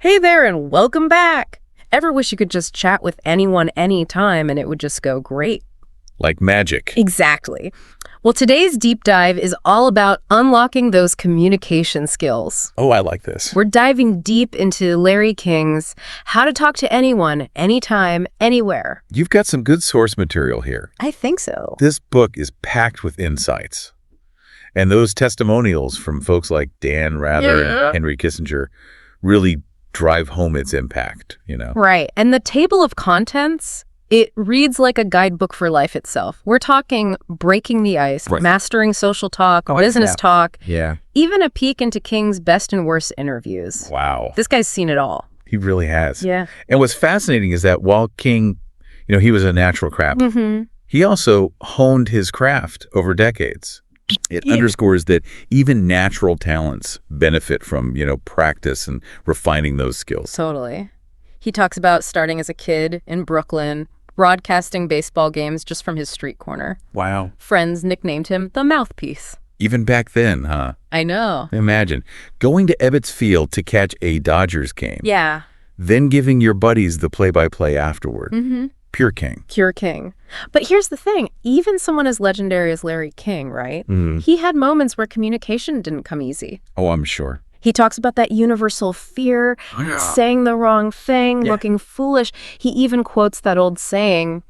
Hey there and welcome back! Ever wish you could just chat with anyone anytime and it would just go great? Like magic. Exactly. Well, today's deep dive is all about unlocking those communication skills. Oh, I like this. We're diving deep into Larry King's How to Talk to Anyone, Anytime, Anywhere. You've got some good source material here. I think so. This book is packed with insights. And those testimonials from folks like Dan Rather and Henry Kissinger really drive home its impact, Right. And the table of contents, it reads like a guidebook for life itself. We're talking breaking the ice, Right. mastering social talk, business talk, Yeah. even a peek into King's best and worst interviews. Wow. This guy's seen it all. He really has. Yeah. And what's fascinating is that while King, he was a natural craft, he also honed his craft over decades. It underscores that even natural talents benefit from, practice and refining those skills. Totally. He talks about starting as a kid in Brooklyn, broadcasting baseball games just from his street corner. Wow. Friends nicknamed him the Mouthpiece. Even back then, huh? I know. Imagine going to Ebbets Field to catch a Dodgers game, Yeah. then giving your buddies the play-by-play afterward. Pure King. Pure King. But here's the thing. Even someone as legendary as Larry King, right? He had moments where communication didn't come easy. Oh, I'm sure. He talks about that universal fear, saying the wrong thing, looking foolish. He even quotes that old saying,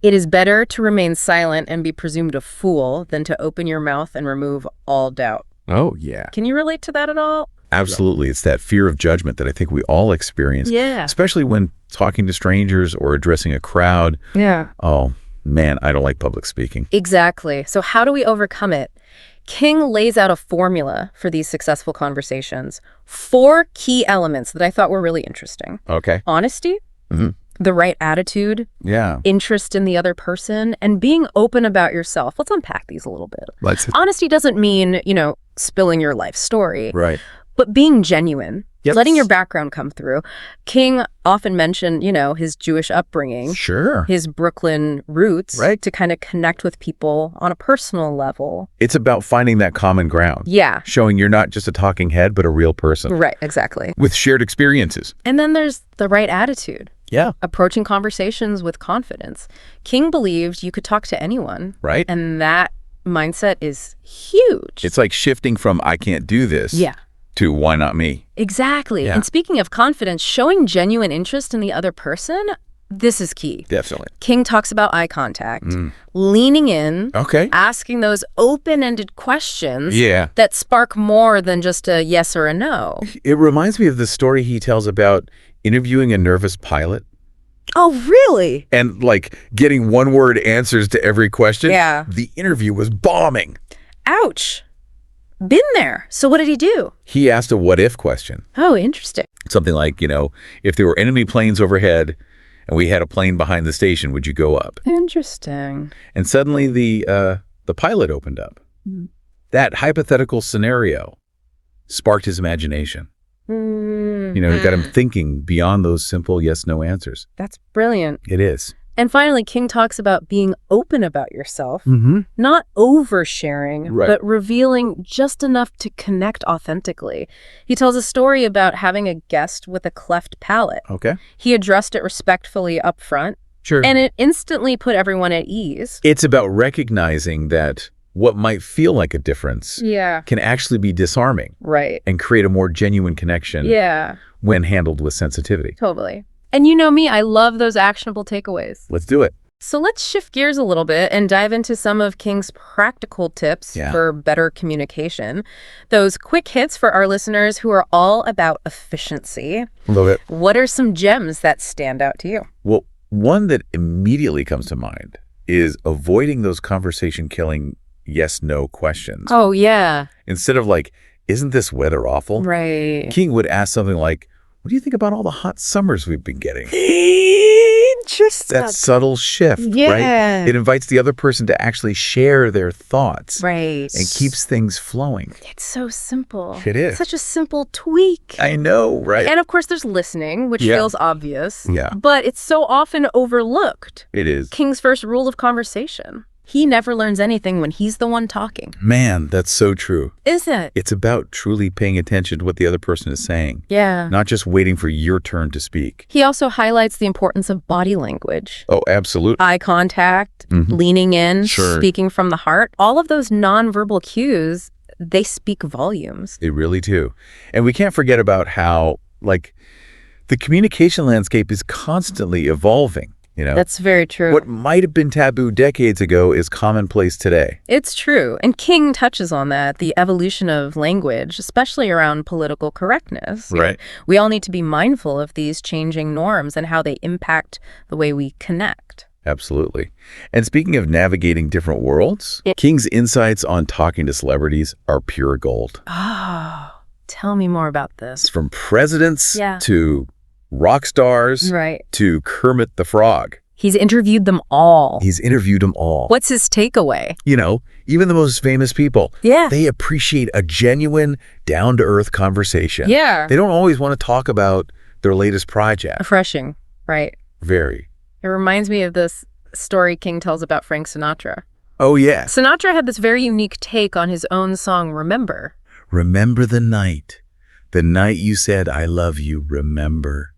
"It is better to remain silent and be presumed a fool than to open your mouth and remove all doubt." Oh, yeah. Can you relate to that at all? Absolutely. It's that fear of judgment that I think we all experience. Yeah. Especially when talking to strangers or addressing a crowd. Yeah. Oh, man, I don't like public speaking. Exactly. So how do we overcome it? King lays out a formula for these successful conversations. 4 key elements that I thought were really interesting. Okay. Honesty, the right attitude, Yeah. interest in the other person, and being open about yourself. Let's unpack these a little bit. Honesty doesn't mean, spilling your life story, Right. but being genuine, Yes. letting your background come through. King often mentioned, his Jewish upbringing, Sure. his Brooklyn roots, Right. to kind of connect with people on a personal level. It's about finding that common ground. Yeah, Showing you're not just a talking head, but a real person. right, exactly. With shared experiences. And then there's the right attitude. Yeah. Approaching conversations with confidence. King believed you could talk to anyone. Right. And that mindset is huge. It's like shifting from I can't do this Yeah, to why not me? exactly. Yeah. And speaking of confidence, showing genuine interest in the other person, this is key. Definitely. King talks about eye contact, leaning in, Okay. asking those open-ended questions Yeah. that spark more than just a yes or a no. It reminds me of the story he tells about interviewing a nervous pilot Oh, really? and getting one-word answers to every question. Yeah. The interview was bombing. Ouch. Been there. So what did he do? He asked a what-if question. Oh, interesting. Something like, if there were enemy planes overhead and we had a plane behind the station, would you go up? Interesting. And suddenly the pilot opened up. That hypothetical scenario sparked his imagination. It got him thinking beyond those simple yes-no answers. That's brilliant. It is. And finally, King talks about being open about yourself, Mm-hmm. not oversharing, Right. but revealing just enough to connect authentically. He tells a story about having a guest with a cleft palate. Okay. He addressed it respectfully up front, Sure. and it instantly put everyone at ease. It's about recognizing that what might feel like a difference Yeah. can actually be disarming Right. and create a more genuine connection Yeah, when handled with sensitivity. totally. And you know me, I love those actionable takeaways. Let's do it. So let's shift gears a little bit and dive into some of King's practical tips Yeah. for better communication. Those quick hits for our listeners who are all about efficiency. Love it. What are some gems that stand out to you? Well, one that immediately comes to mind is avoiding those conversation-killing yes-no questions. Oh, yeah. Instead of isn't this weather awful? Right. King would ask something like, what do you think about all the hot summers we've been getting? Interesting. That subtle shift, Yeah. right? It invites the other person to actually share their thoughts Right. and keeps things flowing. It's so simple. It is. Such a simple tweak. I know, right? And of course, there's listening, which Yeah. feels obvious. Yeah. But it's so often overlooked. It is. King's first rule of conversation. He never learns anything when he's the one talking. Man, that's so true. Is it? It's about truly paying attention to what the other person is saying, Yeah. not just waiting for your turn to speak. He also highlights the importance of body language. Oh, absolutely. Eye contact, leaning in, Sure. speaking from the heart. All of those nonverbal cues, they speak volumes. They really do. And we can't forget about how, like, the communication landscape is constantly evolving. You know, That's very true. what might have been taboo decades ago is commonplace today. It's true. And King touches on that, the evolution of language, especially around political correctness. Right. We all need to be mindful of these changing norms and how they impact the way we connect. Absolutely. And speaking of navigating different worlds, King's insights on talking to celebrities are pure gold. Oh, tell me more about this. From presidents Yeah. to rock stars Right. to Kermit the Frog. He's interviewed them all. He's interviewed them all. What's his takeaway? You know, even the most famous people. Yeah. They appreciate a genuine, down-to-earth conversation. Yeah. They don't always want to talk about their latest project. Refreshing, right? Very. It reminds me of this story King tells about Frank Sinatra. Oh, yes. Sinatra had this very unique take on his own song, Remember. Remember the night you said, I love you, remember.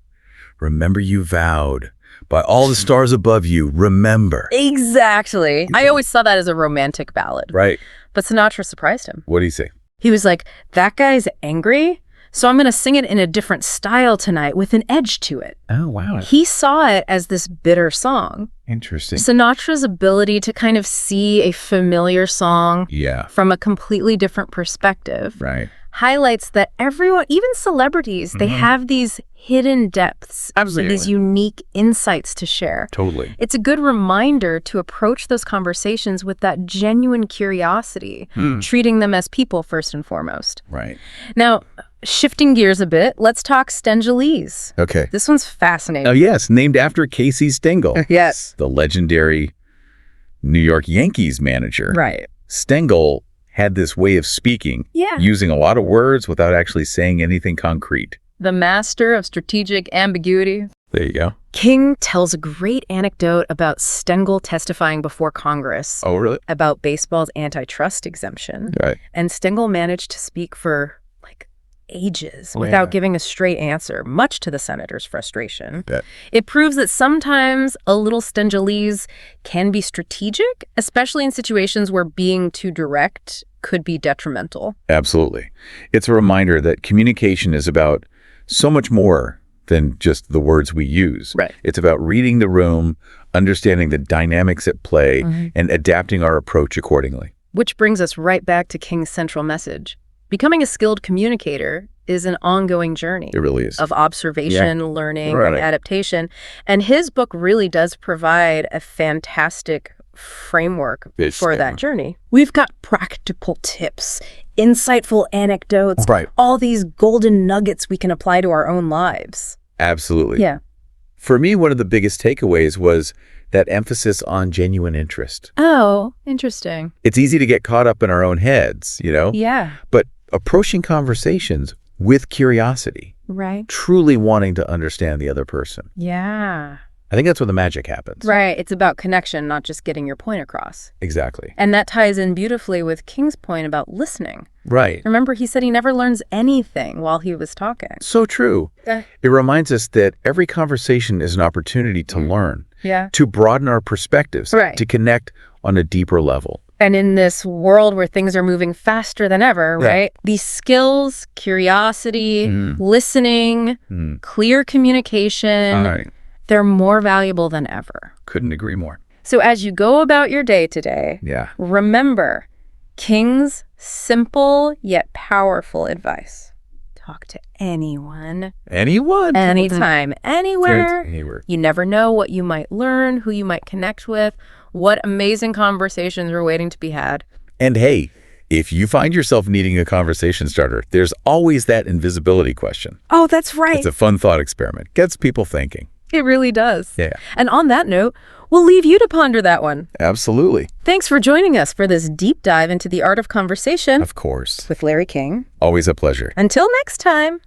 Remember you vowed. By all the stars above you, remember. Exactly. I always saw that as a romantic ballad. Right. But Sinatra surprised him. What do you say? He was like, that guy's angry, so I'm going to sing it in a different style tonight with an edge to it. Oh, wow. He saw it as this bitter song. Interesting. Sinatra's ability to kind of see a familiar song Yeah. from a completely different perspective Right. highlights that everyone, even celebrities, they have these hidden depths, Absolutely. these unique insights to share. Totally. It's a good reminder to approach those conversations with that genuine curiosity, treating them as people first and foremost. Right. Now, shifting gears a bit, let's talk Stengelese. Okay. This one's fascinating. Oh, yes. Named after Casey Stengel. Yes. The legendary New York Yankees manager. Right. Stengel had this way of speaking, Yeah. using a lot of words without actually saying anything concrete. The master of strategic ambiguity. There you go. King tells a great anecdote about Stengel testifying before Congress Oh, really? about baseball's antitrust exemption. Right. And Stengel managed to speak for like ages Oh, without yeah. giving a straight answer, much to the senator's frustration. Bet. It proves that sometimes a little Stengelese can be strategic, especially in situations where being too direct could be detrimental. Absolutely. It's a reminder that communication is about so much more than just the words we use. Right. It's about reading the room, understanding the dynamics at play, and adapting our approach accordingly. Which brings us right back to King's central message. Becoming a skilled communicator is an ongoing journey It really is. of observation, learning, Right. and adaptation. And his book really does provide a fantastic framework It's- for that journey. We've got practical tips, insightful anecdotes, Right. all these golden nuggets we can apply to our own lives. Absolutely. Yeah. For me, one of the biggest takeaways was that emphasis on genuine interest. Oh, interesting. It's easy to get caught up in our own heads, you know, Yeah, but approaching conversations with curiosity, right. truly wanting to understand the other person. Yeah. I think that's where the magic happens. Right. It's about connection, not just getting your point across. Exactly. And that ties in beautifully with King's point about listening. Right. Remember, he said he never learns anything while he was talking. So true. Eh. It reminds us that every conversation is an opportunity to learn, Yeah. to broaden our perspectives, Right. to connect on a deeper level. And in this world where things are moving faster than ever, Yeah. right? These skills, curiosity, listening, clear communication, All right. they're more valuable than ever. Couldn't agree more. So as you go about your day today, Yeah. remember King's simple yet powerful advice. Talk to anyone, Anyone? anytime, anywhere. Anywhere. You never know what you might learn, who you might connect with, what amazing conversations are waiting to be had. And hey, if you find yourself needing a conversation starter, there's always that invisibility question. Oh, that's right. It's a fun thought experiment. Gets people thinking. It really does. Yeah. And on that note, we'll leave you to ponder that one. Absolutely. Thanks for joining us for this deep dive into the art of conversation Of course. with Larry King. Always a pleasure. Until next time.